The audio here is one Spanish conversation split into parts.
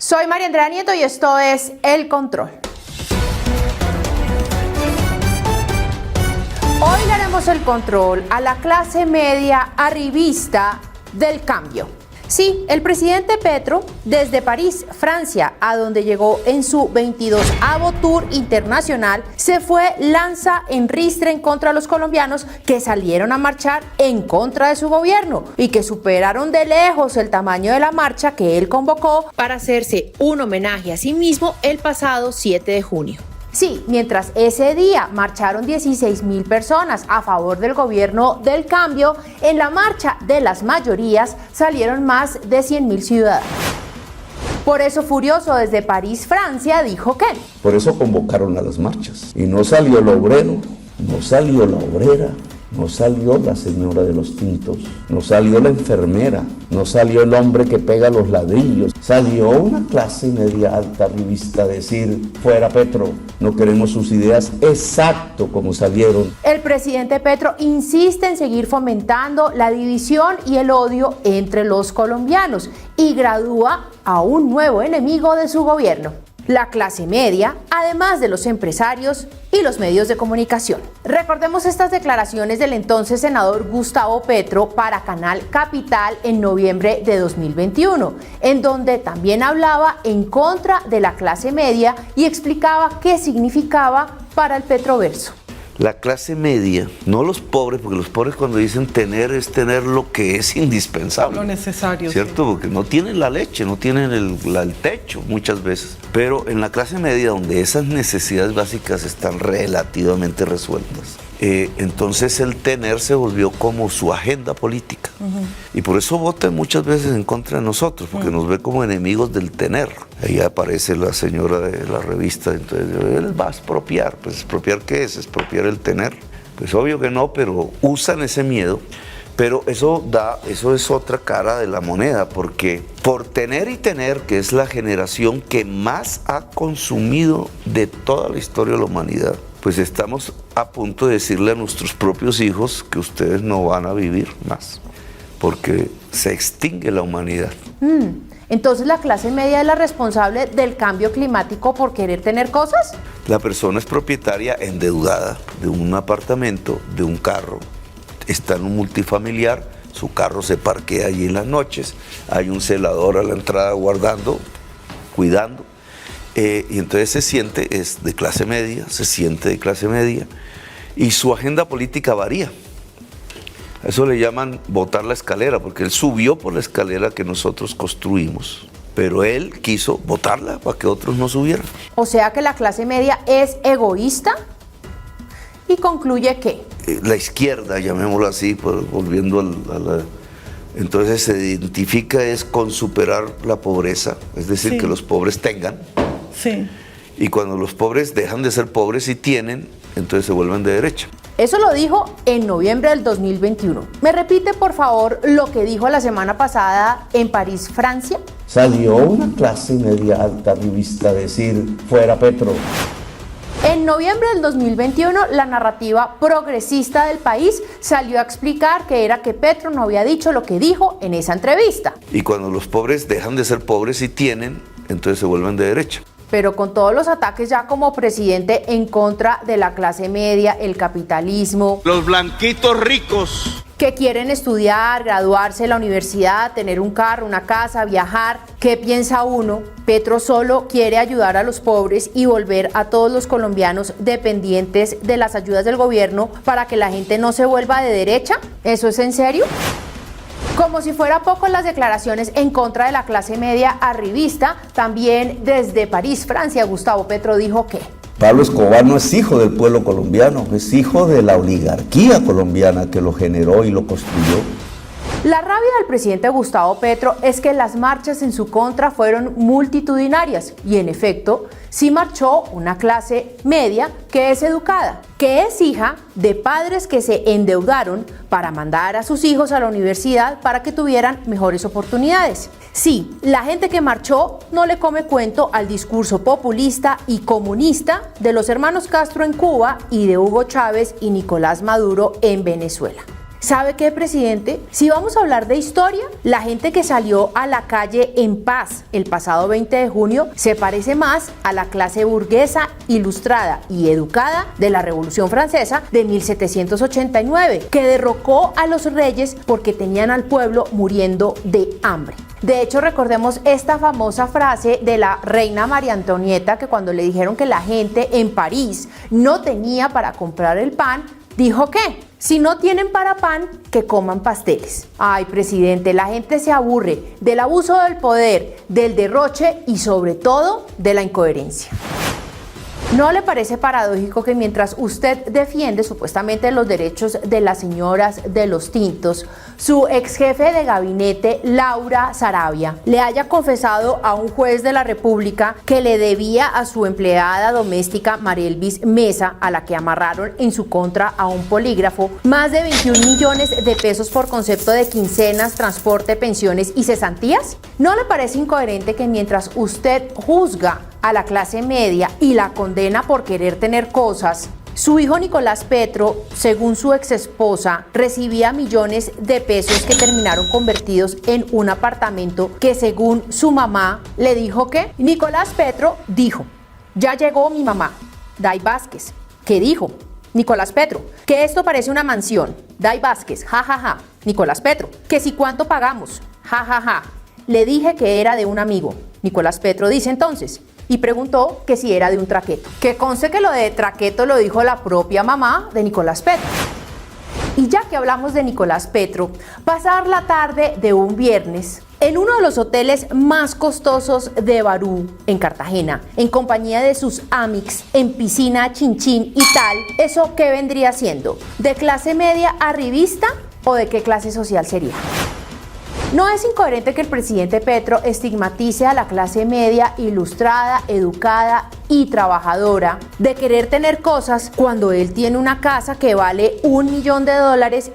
Soy María Andrea Nieto y esto es El Control. Hoy le haremos el control a la clase media arribista del cambio. Sí, el presidente Petro, desde París, Francia, a donde llegó en su 22º tour internacional, se fue lanza en ristre en contra de los colombianos que salieron a marchar en contra de su gobierno y que superaron de lejos el tamaño de la marcha que él convocó para hacerse un homenaje a sí mismo el pasado 7 de junio. Sí, mientras ese día marcharon 16.000 personas a favor del gobierno del cambio, en la marcha de las mayorías salieron más de 100.000 ciudadanos. Por eso, furioso desde París, Francia, dijo que... Por eso convocaron a las marchas. Y no salió el obrero, no salió la obrera, no salió la señora de los tintos, no salió la enfermera, no salió el hombre que pega los ladrillos. Salió una clase media alta arribista a decir, fuera Petro, no queremos sus ideas, exacto como salieron. El presidente Petro insiste en seguir fomentando la división y el odio entre los colombianos y gradúa a un nuevo enemigo de su gobierno: la clase media, además de los empresarios y los medios de comunicación. Recordemos estas declaraciones del entonces senador Gustavo Petro para Canal Capital en noviembre de 2021, en donde también hablaba en contra de la clase media y explicaba qué significaba para el Petroverso. La clase media, no los pobres, porque los pobres cuando dicen tener es tener lo que es indispensable. Lo necesario. ¿Cierto? Sí. Porque no tienen la leche, no tienen el techo muchas veces. Pero en la clase media, donde esas necesidades básicas están relativamente resueltas, entonces el tener se volvió como su agenda política. Y por eso votan muchas veces en contra de nosotros, porque nos ve como enemigos del tener. Ahí aparece la señora de la revista, entonces él va a expropiar. Pues ¿expropiar qué es? ¿Expropiar el tener? Pues obvio que no, pero usan ese miedo. Pero eso es otra cara de la moneda, porque por tener y tener, que es la generación que más ha consumido de toda la historia de la humanidad, pues estamos a punto de decirle a nuestros propios hijos que ustedes no van a vivir más, porque se extingue la humanidad. Entonces, ¿la clase media es la responsable del cambio climático por querer tener cosas? La persona es propietaria endeudada de un apartamento, de un carro, está en un multifamiliar, su carro se parquea allí en las noches, hay un celador a la entrada guardando, cuidando, y entonces se siente de clase media, y su agenda política varía. A eso le llaman botar la escalera, porque él subió por la escalera que nosotros construimos, pero él quiso botarla para que otros no subieran. O sea que la clase media es egoísta. Y concluye que la izquierda, llamémoslo así, volviendo a la... Entonces se identifica es con superar la pobreza, es decir, que los pobres tengan. Sí. Y cuando los pobres dejan de ser pobres y tienen, entonces se vuelven de derecha. Eso lo dijo en noviembre del 2021. ¿Me repite, por favor, lo que dijo la semana pasada en París, Francia? Salió una clase media alta arribista a decir, fuera Petro. En noviembre del 2021, la narrativa progresista del país salió a explicar que era que Petro no había dicho lo que dijo en esa entrevista. Y cuando los pobres dejan de ser pobres y tienen, entonces se vuelven de derecha. Pero con todos los ataques ya como presidente en contra de la clase media, el capitalismo, los blanquitos ricos que quieren estudiar, graduarse en la universidad, tener un carro, una casa, viajar, ¿qué piensa uno? Petro solo quiere ayudar a los pobres y volver a todos los colombianos dependientes de las ayudas del gobierno para que la gente no se vuelva de derecha. ¿Eso es en serio? Como si fuera poco las declaraciones en contra de la clase media arribista, también desde París, Francia, Gustavo Petro dijo que Pablo Escobar no es hijo del pueblo colombiano, es hijo de la oligarquía colombiana que lo generó y lo construyó. La rabia del presidente Gustavo Petro es que las marchas en su contra fueron multitudinarias y en efecto sí marchó una clase media que es educada, que es hija de padres que se endeudaron para mandar a sus hijos a la universidad para que tuvieran mejores oportunidades. Sí, la gente que marchó no le come cuento al discurso populista y comunista de los hermanos Castro en Cuba y de Hugo Chávez y Nicolás Maduro en Venezuela. ¿Sabe qué, presidente? Si vamos a hablar de historia, la gente que salió a la calle en paz el pasado 20 de junio se parece más a la clase burguesa, ilustrada y educada de la Revolución Francesa de 1789, que derrocó a los reyes porque tenían al pueblo muriendo de hambre. De hecho, recordemos esta famosa frase de la reina María Antonieta, que cuando le dijeron que la gente en París no tenía para comprar el pan, dijo que si no tienen para pan, que coman pasteles. Ay, presidente, la gente se aburre del abuso del poder, del derroche y sobre todo de la incoherencia. ¿No le parece paradójico que mientras usted defiende supuestamente los derechos de las señoras de los tintos, su ex jefe de gabinete, Laura Sarabia, le haya confesado a un juez de la República que le debía a su empleada doméstica Marielvis Mesa, a la que amarraron en su contra a un polígrafo, más de 21 millones de pesos por concepto de quincenas, transporte, pensiones y cesantías? ¿No le parece incoherente que mientras usted juzga a la clase media y la condena por querer tener cosas, su hijo Nicolás Petro, según su exesposa, recibía millones de pesos que terminaron convertidos en un apartamento que, según su mamá, le dijo que Nicolás Petro dijo: ya llegó mi mamá, Day Vázquez. ¿Qué dijo? Nicolás Petro, que esto parece una mansión. Day Vázquez, jajaja. Nicolás Petro, que si cuánto pagamos, jajaja. Le dije que era de un amigo. Nicolás Petro dice entonces, y preguntó que si era de un traqueto. Que conste que lo de traqueto lo dijo la propia mamá de Nicolás Petro. Y ya que hablamos de Nicolás Petro, pasar la tarde de un viernes en uno de los hoteles más costosos de Barú, en Cartagena, en compañía de sus amics, en piscina, chinchín y tal, ¿eso qué vendría siendo? ¿De clase media arribista o de qué clase social sería? ¿No es incoherente que el presidente Petro estigmatice a la clase media, ilustrada, educada y trabajadora de querer tener cosas cuando él tiene una casa que vale $1 millón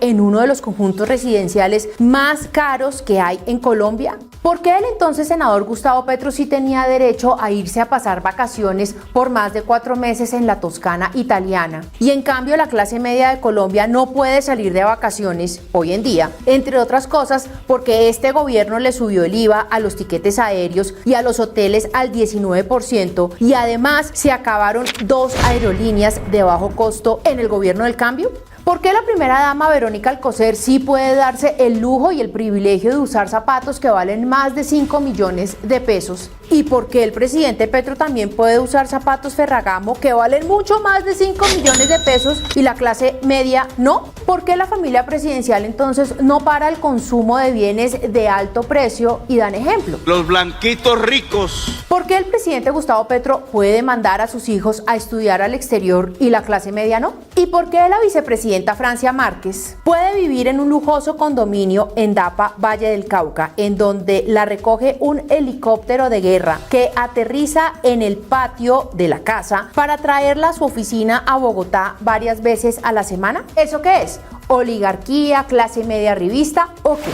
en uno de los conjuntos residenciales más caros que hay en Colombia? ¿Por qué el entonces senador Gustavo Petro sí tenía derecho a irse a pasar vacaciones por más de 4 meses en la Toscana italiana? Y en cambio la clase media de Colombia no puede salir de vacaciones hoy en día, entre otras cosas porque este gobierno le subió el IVA a los tiquetes aéreos y a los hoteles al 19% y además se acabaron 2 aerolíneas de bajo costo en el gobierno del cambio. ¿Por qué la primera dama Verónica Alcocer sí puede darse el lujo y el privilegio de usar zapatos que valen más de 5 millones de pesos? ¿Y por qué el presidente Petro también puede usar zapatos Ferragamo que valen mucho más de 5 millones de pesos y la clase media no? ¿Por qué la familia presidencial entonces no para el consumo de bienes de alto precio y dan ejemplo? Los blanquitos ricos. ¿Por qué el presidente Gustavo Petro puede mandar a sus hijos a estudiar al exterior y la clase media no? ¿Y por qué la vicepresidenta Francia Márquez puede vivir en un lujoso condominio en Dapa, Valle del Cauca, en donde la recoge un helicóptero de guerra que aterriza en el patio de la casa para traerla a su oficina a Bogotá varias veces a la semana? ¿Eso qué es? ¿Oligarquía, clase media arribista o qué?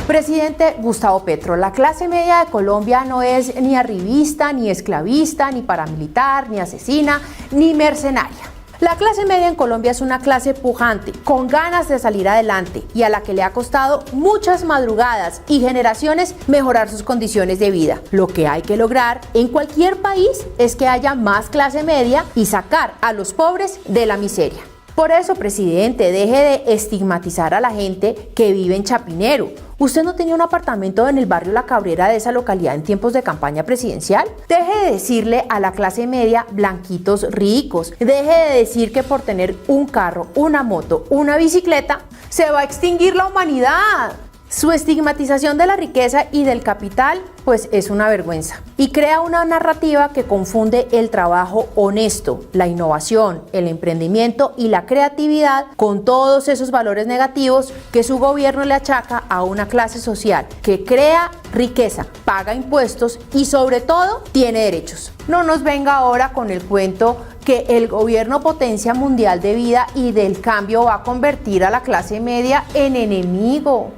Presidente Gustavo Petro, la clase media de Colombia no es ni arribista, ni esclavista, ni paramilitar, ni asesina, ni mercenaria. La clase media en Colombia es una clase pujante, con ganas de salir adelante y a la que le ha costado muchas madrugadas y generaciones mejorar sus condiciones de vida. Lo que hay que lograr en cualquier país es que haya más clase media y sacar a los pobres de la miseria. Por eso, presidente, deje de estigmatizar a la gente que vive en Chapinero. ¿Usted no tenía un apartamento en el barrio La Cabrera de esa localidad en tiempos de campaña presidencial? Deje de decirle a la clase media blanquitos ricos. Deje de decir que por tener un carro, una moto, una bicicleta, se va a extinguir la humanidad. Su estigmatización de la riqueza y del capital, pues es una vergüenza y crea una narrativa que confunde el trabajo honesto, la innovación, el emprendimiento y la creatividad con todos esos valores negativos que su gobierno le achaca a una clase social que crea riqueza, paga impuestos y sobre todo tiene derechos. No nos venga ahora con el cuento que el gobierno potencia mundial de vida y del cambio va a convertir a la clase media en enemigo.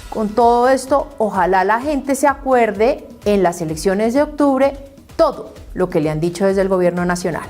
Con todo esto, ojalá la gente se acuerde en las elecciones de octubre todo lo que le han dicho desde el gobierno nacional.